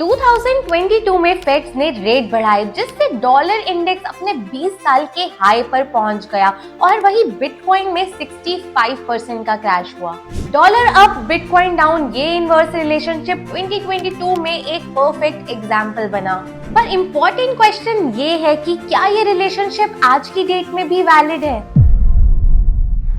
2022 में फेड्स ने रेट बढ़ाए जिससे डॉलर इंडेक्स अपने 20 साल के हाई पर पहुंच गया और वही बिटकॉइन में 65% का क्रैश हुआ। डॉलर अप बिटकॉइन डाउन, ये इनवर्स रिलेशनशिप 2022 में एक परफेक्ट एग्जाम्पल बना। पर इम्पोर्टेंट क्वेश्चन ये है कि क्या ये रिलेशनशिप आज की डेट में भी वैलिड है?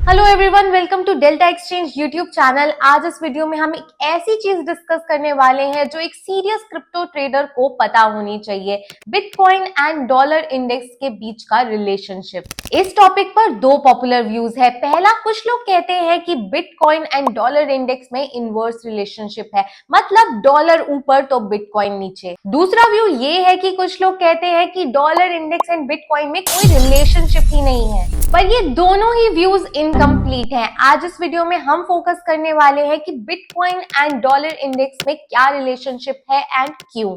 Hello everyone, welcome to Delta Exchange YouTube channel. आज इस वीडियो में हम एक ऐसी चीज डिस्कस करने वाले हैं जो एक सीरियस क्रिप्टो ट्रेडर को पता होनी चाहिए, बिटकॉइन एंड डॉलर इंडेक्स के बीच का रिलेशनशिप। इस टॉपिक पर दो पॉपुलर व्यूज है। पहला, कुछ लोग कहते हैं कि बिटकॉइन एंड डॉलर इंडेक्स में इनवर्स रिलेशनशिप है, मतलब डॉलर ऊपर तो बिटकॉइन नीचे। दूसरा व्यू ये है कि कुछ लोग कहते हैं कि डॉलर इंडेक्स एंड बिटकॉइन में कोई रिलेशनशिप ही नहीं है। पर ये दोनों ही व्यूज इनकम्प्लीट हैं। आज इस वीडियो में हम फोकस करने वाले हैं कि बिटकॉइन एंड डॉलर इंडेक्स में क्या रिलेशनशिप है एंड क्यों।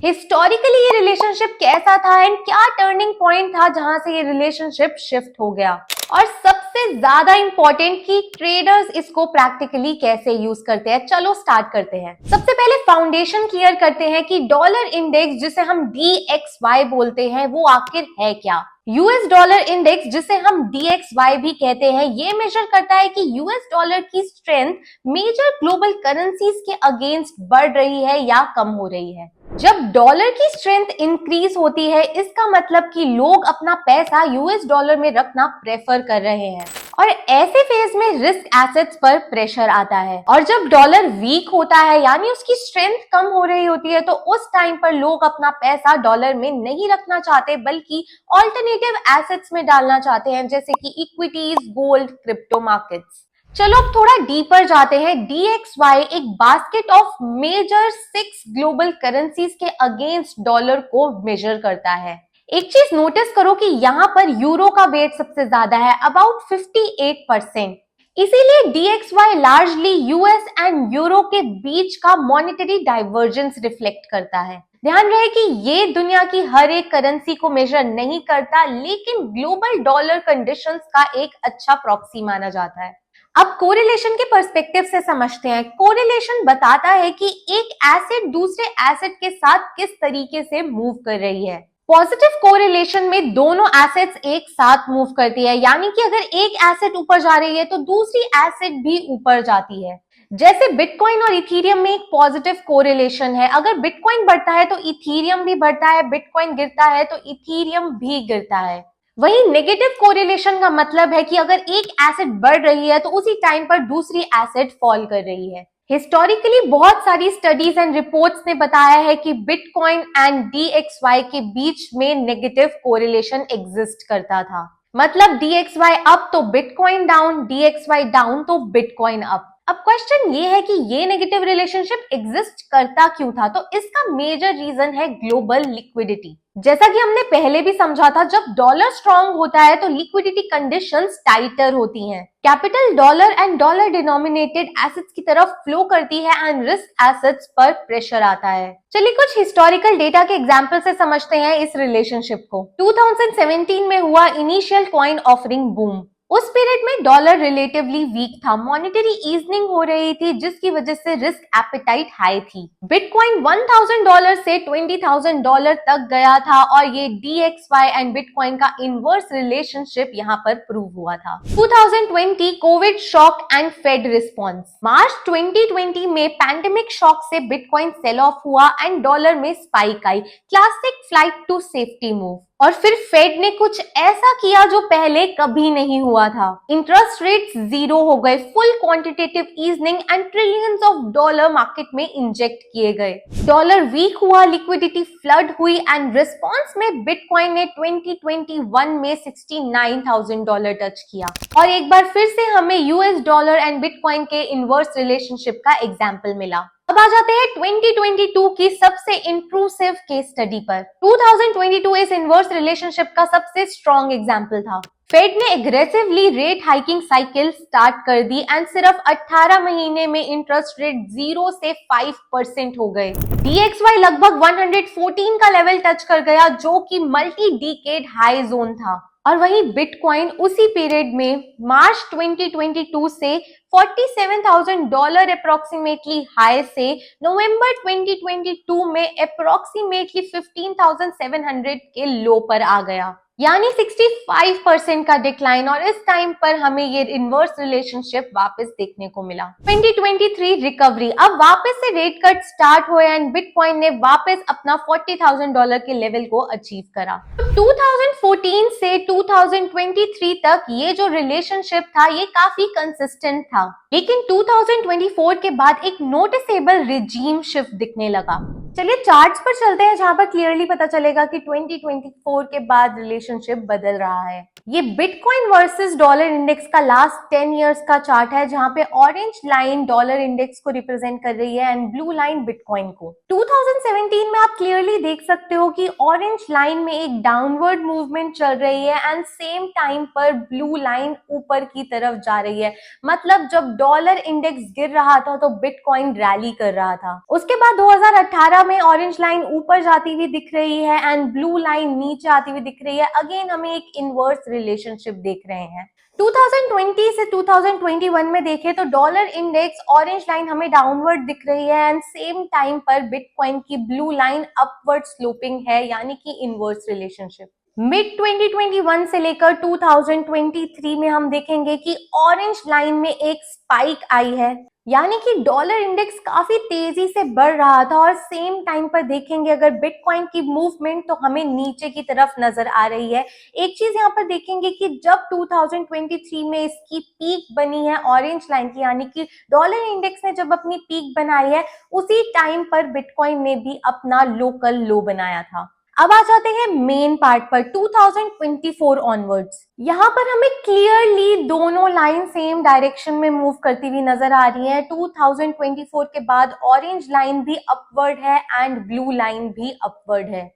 हिस्टोरिकली ये रिलेशनशिप कैसा था एंड क्या टर्निंग पॉइंट था जहां से ये रिलेशनशिप शिफ्ट हो गया, और सबसे ज्यादा इंपॉर्टेंट कि ट्रेडर्स इसको प्रैक्टिकली कैसे यूज करते हैं। चलो स्टार्ट करते हैं। सबसे पहले फाउंडेशन क्लियर करते हैं कि डॉलर इंडेक्स, जिसे हम DXY बोलते हैं, वो आखिर है क्या। यूएस डॉलर इंडेक्स, जिसे हम DXY भी कहते हैं, ये मेजर करता है कि यूएस डॉलर की स्ट्रेंथ मेजर ग्लोबल करेंसीज के अगेंस्ट बढ़ रही है या कम हो रही है। जब डॉलर की स्ट्रेंथ इंक्रीज होती है, इसका मतलब कि लोग अपना पैसा यूएस डॉलर में रखना प्रेफर कर रहे हैं, और ऐसे फेज में रिस्क एसेट्स पर प्रेशर आता है। और जब डॉलर वीक होता है, यानी उसकी स्ट्रेंथ कम हो रही होती है, तो उस टाइम पर लोग अपना पैसा डॉलर में नहीं रखना चाहते बल्कि ऑल्टरनेटिव एसेट्स में डालना चाहते हैं, जैसे कि इक्विटीज, गोल्ड, क्रिप्टो मार्केट्स। चलो अब थोड़ा डीपर जाते हैं। DXY एक basket of major 6 global currencies के अगेंस्ट डॉलर को मेजर करता है। एक चीज नोटिस करो कि यहाँ पर यूरो का वेट सबसे ज्यादा है, अबाउट 58%। इसीलिए DXY largely US and euro के बीच का मॉनेटरी डाइवर्जेंस रिफ्लेक्ट करता है। ध्यान रहे कि ये दुनिया की हर एक करेंसी को मेजर नहीं करता, लेकिन ग्लोबल डॉलर कंडीशंस का एक अच्छा प्रॉक्सी माना जाता है। अब कोरिलेशन के पर्सपेक्टिव से समझते हैं। कोरिलेशन बताता है कि एक एसेट दूसरे एसेट के साथ किस तरीके से मूव कर रही है। पॉजिटिव कोरिलेशन में दोनों एसेट्स एक साथ मूव करती है, यानी कि अगर एक एसेट ऊपर जा रही है तो दूसरी एसेट भी ऊपर जाती है। जैसे बिटकॉइन और इथीरियम में एक पॉजिटिव कोरिलेशन है। अगर बिटकॉइन बढ़ता है तो इथीरियम भी बढ़ता है, बिटकॉइन गिरता है तो इथीरियम भी गिरता है। वही नेगेटिव कोरिलेशन का मतलब है कि अगर एक एसेट बढ़ रही है तो उसी टाइम पर दूसरी एसेट फॉल कर रही है। हिस्टोरिकली बहुत सारी स्टडीज एंड रिपोर्ट्स ने बताया है कि बिटकॉइन एंड DXY के बीच में नेगेटिव कोरिलेशन एग्जिस्ट करता था। मतलब DXY अप तो बिटकॉइन डाउन, DXY डाउन तो बिटकॉइन अप। अब क्वेश्चन ये है कि ये नेगेटिव रिलेशनशिप एग्जिस्ट करता क्यों था? तो इसका मेजर रीजन है ग्लोबल लिक्विडिटी। जैसा कि हमने पहले भी समझा था, जब डॉलर स्ट्रांग होता है तो लिक्विडिटी कंडीशंस टाइटर होती हैं। Capital dollar and dollar denominated assets की तरफ फ्लो करती है एंड रिस्क एसेट्स पर प्रेशर आता है। चलिए कुछ हिस्टोरिकल डेटा के एग्जांपल से समझते हैं इस रिलेशनशिप को। 2017 में हुआ इनिशियल कॉइन ऑफरिंग बूम। उस पीरियड में डॉलर रिलेटिवली वीक था, मॉनेटरी ईजनिंग हो रही थी, जिसकी वजह से रिस्क एपेटाइट हाई थी। बिटकॉइन $1,000 से $20,000 तक गया था, और ये DXY एंड बिटकॉइन का इनवर्स रिलेशनशिप यहाँ पर प्रूव हुआ था। 2020 covid shock and fed response. March 2020 में पैंडेमिक शॉक से बिटकॉइन सेल ऑफ हुआ एंड डॉलर में स्पाइक आई, classic flight to safety move. और फिर फेड ने कुछ ऐसा किया जो पहले कभी नहीं हुआ था। इंटरेस्ट रेट्स 0 हो गए, full quantitative easing and trillions of dollar market में इंजेक्ट किए गए। डॉलर वीक हुआ, लिक्विडिटी फ्लड हुई एंड रिस्पॉन्स में बिटकॉइन ने 2021 में $69,000 टच किया। और एक बार फिर से हमें यूएस डॉलर एंड बिटकॉइन के इनवर्स रिलेशनशिप का एग्जाम्पल मिला। अब आ जाते हैं 2022 की सबसे इंट्रूसिव केस स्टडी पर। 2022 इस इनवर्स रिलेशनशिप का सबसे स्ट्रॉन्ग एग्जाम्पल था। फेड ने aggressively rate hiking cycle start कर दी एंड सिर्फ 18 महीने में इंटरेस्ट रेट 0 से 5% हो गए। DXY लगभग 114 का लेवल टच कर गया, जो कि मल्टी डिकेड हाई जोन था। और वही बिटकॉइन उसी पीरियड में मार्च 2022 से $47,000 अप्रोक्सीमेटली हाई से नवंबर 2022 में अप्रोक्सीमेटली 15,700 के लो पर आ गया, यानी 65% का डिक्लाइन। और इस टाइम पर हमें ये इनवर्स रिलेशनशिप वापस देखने को मिला। 2023 रिकवरी, अब वापस से रेट कट स्टार्ट हुए एंड बिटकॉइन ने वापस अपना $40,000 के लेवल को अचीव करा। तो 2014 से 2023 तक ये जो रिलेशनशिप था ये काफी कंसिस्टेंट था, लेकिन 2024 के बाद एक नोटिसेबल रिजीम शिफ्ट दिखने लगा। चलिए चार्ट्स पर चलते हैं, जहां पर क्लियरली पता चलेगा कि 2024 के बाद रिलेशनशिप बदल रहा है। ये बिटकॉइन वर्सेस डॉलर इंडेक्स का लास्ट 10 इयर्स का चार्ट है, जहां पे ऑरेंज लाइन डॉलर इंडेक्स को रिप्रेजेंट कर रही है एंड ब्लू लाइन बिटकॉइन को। 2017 में आप क्लियरली देख सकते हो कि ऑरेंज लाइन में एक डाउनवर्ड मूवमेंट चल रही है एंड सेम टाइम पर ब्लू लाइन ऊपर की तरफ जा रही है। मतलब जब डॉलर इंडेक्स गिर रहा था तो बिटकॉइन रैली कर रहा था। उसके बाद 2018 में ऑरेंज लाइन ऊपर जाती हुई दिख रही है एंड ब्लू लाइन नीचे आती हुई दिख रही है। अगेन हमें एक इनवर्स रिलेशनशिप देख रहे हैं। 2020 से 2021 में देखें तो डॉलर इंडेक्स ऑरेंज लाइन हमें डाउनवर्ड दिख रही है एंड सेम टाइम पर बिटकॉइन की ब्लू लाइन अपवर्ड स्लोपिंग है, यानी कि इनवर्स रिलेशनशिप। मिड 2021 से लेकर 2023 में हम देखेंगे कि ऑरेंज लाइन में एक स्पाइक आई है, यानी कि डॉलर इंडेक्स काफी तेजी से बढ़ रहा था और सेम टाइम पर देखेंगे अगर बिटकॉइन की मूवमेंट तो हमें नीचे की तरफ नजर आ रही है। एक चीज यहाँ पर देखेंगे कि जब 2023 में इसकी पीक बनी है ऑरेंज लाइन की, यानी कि डॉलर इंडेक्स ने जब अपनी पीक बनाई है उसी टाइम पर बिटकॉइन ने भी अपना लोकल लो बनाया था। अब आ जाते हैं मेन पार्ट पर 2024 ऑनवर्ड्स। यहाँ पर हमें क्लियरली दोनों लाइन सेम डायरेक्शन में मूव करती हुई नजर आ रही है। 2024 के बाद ऑरेंज लाइन भी अपवर्ड है एंड ब्लू लाइन भी अपवर्ड है।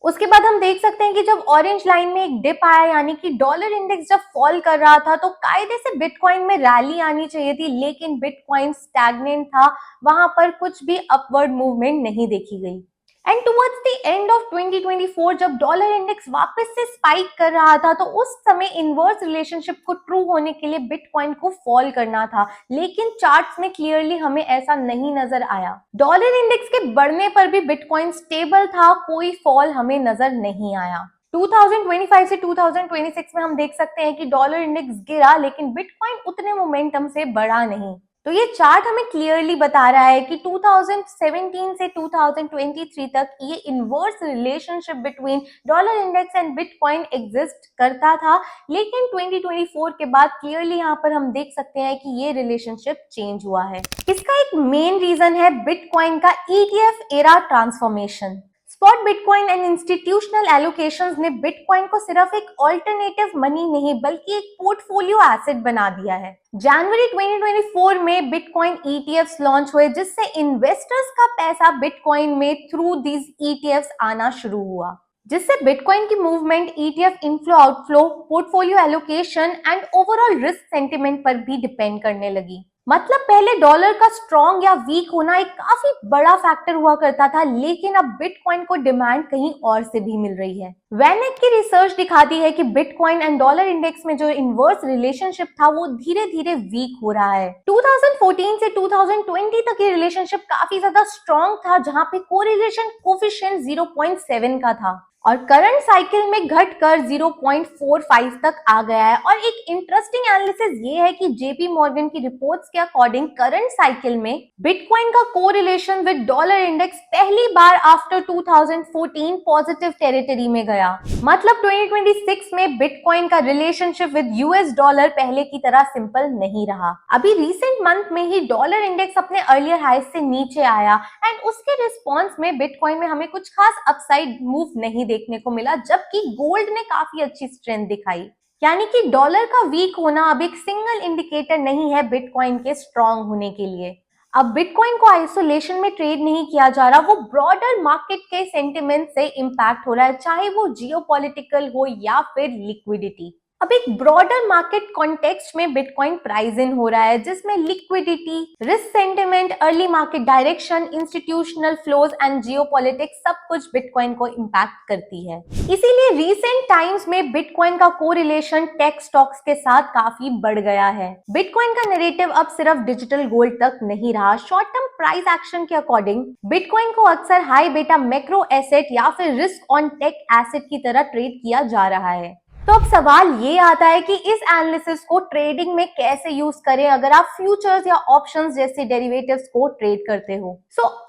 उसके बाद हम देख सकते हैं कि जब ऑरेंज लाइन में एक डिप आया, यानी कि डॉलर इंडेक्स जब फॉल कर रहा था तो कायदे से बिटकॉइन में रैली आनी चाहिए थी, लेकिन बिटकॉइन स्टैग्नेंट था, वहां पर कुछ भी अपवर्ड मूवमेंट नहीं देखी गई। And towards the end of 2024 जब डॉलर इंडेक्स वापस से स्पाइक कर रहा था तो उस समय इनवर्स रिलेशनशिप को ट्रू होने के लिए बिटकॉइन को फॉल करना था, लेकिन चार्ट्स में क्लियरली हमें ऐसा नहीं नजर आया। डॉलर इंडेक्स के बढ़ने पर भी बिटकॉइन स्टेबल था, कोई फॉल हमें नजर नहीं आया। 2025 से 2026 में हम देख सकते हैं कि डॉलर इंडेक्स गिरा लेकिन बिटकॉइन उतने मोमेंटम से बढ़ा नहीं। तो ये चार्ट हमें क्लियरली बता रहा है कि 2017 से 2023 तक ये inverse relationship between dollar index and bitcoin exist करता था, लेकिन 2024 के बाद क्लियरली यहाँ पर हम देख सकते हैं कि ये रिलेशनशिप चेंज हुआ है। इसका एक मेन रीजन है बिटकॉइन का ETF era transformation. Spot bitcoin and institutional allocations ने बिटकॉइन को सिर्फ एक ऑल्टरनेटिव मनी नहीं बल्कि एक पोर्टफोलियो एसेट बना दिया है। जनवरी 2024 में बिटकॉइन ETFs लॉन्च हुए, जिससे इन्वेस्टर्स का पैसा बिटकॉइन में थ्रू दीज ETFs आना शुरू हुआ, जिससे बिटकॉइन की movement ETF inflow outflow, portfolio allocation and overall risk sentiment पर भी डिपेंड करने लगी। मतलब पहले डॉलर का स्ट्रॉन्ग या वीक होना एक काफी बड़ा फैक्टर हुआ करता था, लेकिन अब बिटकॉइन को डिमांड कहीं और से भी मिल रही है। वैनेक की रिसर्च दिखाती है कि बिटकॉइन एंड डॉलर इंडेक्स में जो इनवर्स रिलेशनशिप था वो धीरे धीरे वीक हो रहा है। 2014 से 2020 तक ये रिलेशनशिप काफी ज्यादा स्ट्रॉन्ग था, जहां पे कोरिलेशन कोफिशिएंट 0.7 का था और करंट साइकिल में घटकर 0.45 तक आ गया है। और एक इंटरेस्टिंग एनालिसिस ये है कि जेपी मॉर्गन की रिपोर्ट्स के अकॉर्डिंग करंट साइकिल में बिटकॉइन का कोरिलेशन विद डॉलर इंडेक्स पहली बार आफ्टर 2014 पॉजिटिव टेरिटरी में गया। मतलब 2026 में बिटकॉइन का रिलेशनशिप विद US डॉलर पहले की तरह सिंपल नहीं रहा। अभी रिसेंट मंथ में ही डॉलर इंडेक्स अपने अर्लियर हाई से नीचे आया एंड उसके रिस्पॉन्स में बिटकॉइन में हमें कुछ खास अपसाइड मूव नहीं देखने को मिला, जबकि गोल्ड ने काफी अच्छी स्ट्रेंथ दिखाई। यानी कि डॉलर का वीक होना अब एक सिंगल इंडिकेटर नहीं है बिटकॉइन के स्ट्रॉन्ग होने के लिए। अब बिटकॉइन को आइसोलेशन में ट्रेड नहीं किया जा रहा, वो ब्रॉडर मार्केट के सेंटिमेंट से इंपैक्ट हो रहा है, चाहे वो जियोपॉलिटिकल हो या फिर लिक्विडिटी। अब एक ब्रॉडर मार्केट कॉन्टेक्स्ट में बिटकॉइन प्राइस इन हो रहा है, जिसमें liquidity, risk sentiment, early market direction, institutional flows and geopolitics सब कुछ बिटकॉइन को इम्पैक्ट करती है। इसीलिए रीसेंट टाइम्स में बिटकॉइन का कोरिलेशन टेक स्टॉक्स के साथ काफी बढ़ गया है। बिटकॉइन का नैरेटिव अब सिर्फ डिजिटल गोल्ड तक नहीं रहा। शॉर्ट टर्म प्राइस एक्शन के अकॉर्डिंग बिटकॉइन को अक्सर हाई बेटा मैक्रो एसेट या फिर रिस्क ऑन टेक एसेट की तरह ट्रेड किया जा रहा है। तो अब सवाल ये आता है कि इस एनालिसिस को ट्रेडिंग में कैसे यूज करें अगर आप फ्यूचर्स या ऑप्शंस जैसे डेरिवेटिव्स को ट्रेड करते हो।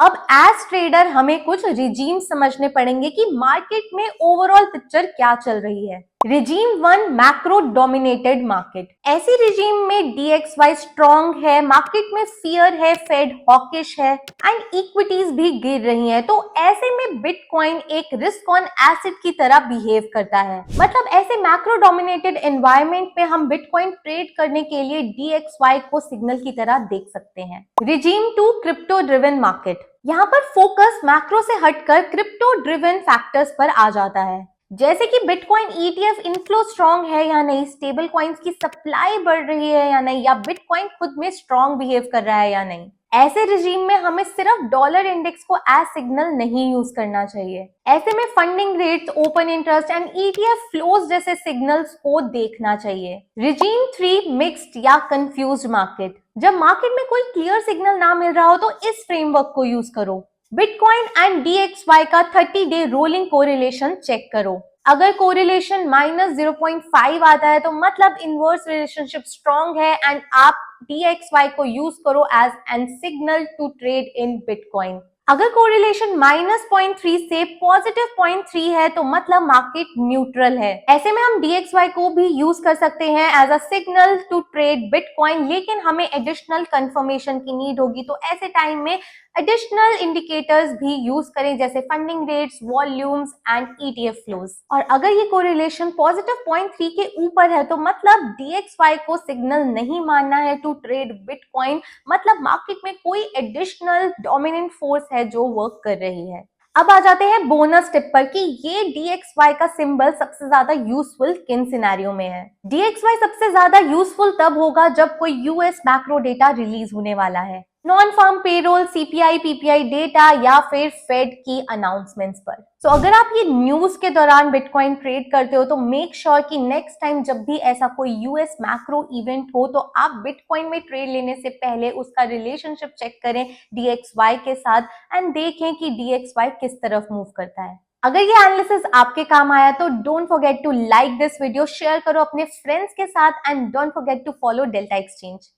अब एज ट्रेडर हमें कुछ रिजीम समझने पड़ेंगे कि मार्केट में ओवरऑल पिक्चर क्या चल रही है। Regime 1, macro dominated market. ऐसी रिजीम में DXY स्ट्रॉन्ग है, मार्केट में फियर है, फेड हॉकिश है एंड इक्विटीज भी गिर रही हैं। तो ऐसे में बिटकॉइन एक रिस्क ऑन एसेट की तरह बिहेव करता है। मतलब ऐसे मैक्रो डोमिनेटेड एनवायरनमेंट में हम बिटकॉइन ट्रेड करने के लिए DXY को सिग्नल की तरह देख सकते हैं। Regime 2, crypto driven market. यहाँ पर फोकस मैक्रो से हटकर क्रिप्टो ड्रिवन फैक्टर्स पर आ जाता है, जैसे कि बिटकॉइन ETF इनफ्लो स्ट्रॉन्ग है या नहीं, स्टेबल कॉइन्स की सप्लाई बढ़ रही है या नहीं, या बिटकॉइन खुद में स्ट्रॉन्ग बिहेव कर रहा है या नहीं। ऐसे रिजीम में हमें सिर्फ डॉलर इंडेक्स को एज सिग्नल नहीं यूज करना चाहिए। ऐसे में funding rates, open interest and ETF flows जैसे सिग्नल्स को देखना चाहिए। रिजीम 3, मिक्स्ड या कंफ्यूज्ड मार्केट। जब मार्केट में कोई क्लियर सिग्नल ना मिल रहा हो तो इस फ्रेमवर्क को यूज करो। बिटकॉइन एंड DXY का 30-डे रोलिंग कोरिलेशन चेक करो। अगर कोरिलेशन -0.5 आता है तो मतलब इनवर्स रिलेशनशिप स्ट्रॉन्ग है एंड आप DXY को यूज करो as an signal to trade in bitcoin. अगर कोरिलेशन -0.3 से +0.3 है तो मतलब मार्केट न्यूट्रल है। ऐसे में हम DXY को भी यूज कर सकते हैं as a signal to trade bitcoin, लेकिन हमें एडिशनल कंफर्मेशन की नीड होगी। तो ऐसे टाइम में एडिशनल इंडिकेटर्स भी यूज करें, जैसे funding rates, volumes and ETF flows. और अगर ये कोरिलेशन +0.3 के ऊपर है तो मतलब DXY को सिग्नल नहीं मानना है टू ट्रेड बिटकॉइन, मतलब मार्केट में कोई एडिशनल डोमिनेंट फोर्स है जो वर्क कर रही है। अब आ जाते हैं बोनस टिप पर कि ये DXY का सिंबल सबसे ज्यादा यूजफुल किन सिनेरियो में है। DXY सबसे ज्यादा यूजफुल तब होगा जब कोई US मैक्रो डेटा रिलीज होने वाला है, non farm payroll, CPI PPI data या फिर फेड की अनाउंसमेंट्स पर। अगर आप ये न्यूज के दौरान बिटकॉइन ट्रेड करते हो तो मेक श्योर कि नेक्स्ट टाइम जब भी ऐसा कोई US मैक्रो इवेंट हो तो आप बिटकॉइन में ट्रेड लेने से पहले उसका रिलेशनशिप चेक करें DXY के साथ एंड देखें कि DXY किस तरफ मूव करता है। अगर ये एनालिसिस आपके काम आया तो don't forget to like this video, share करो अपने फ्रेंड्स के साथ and don't forget to follow Delta exchange.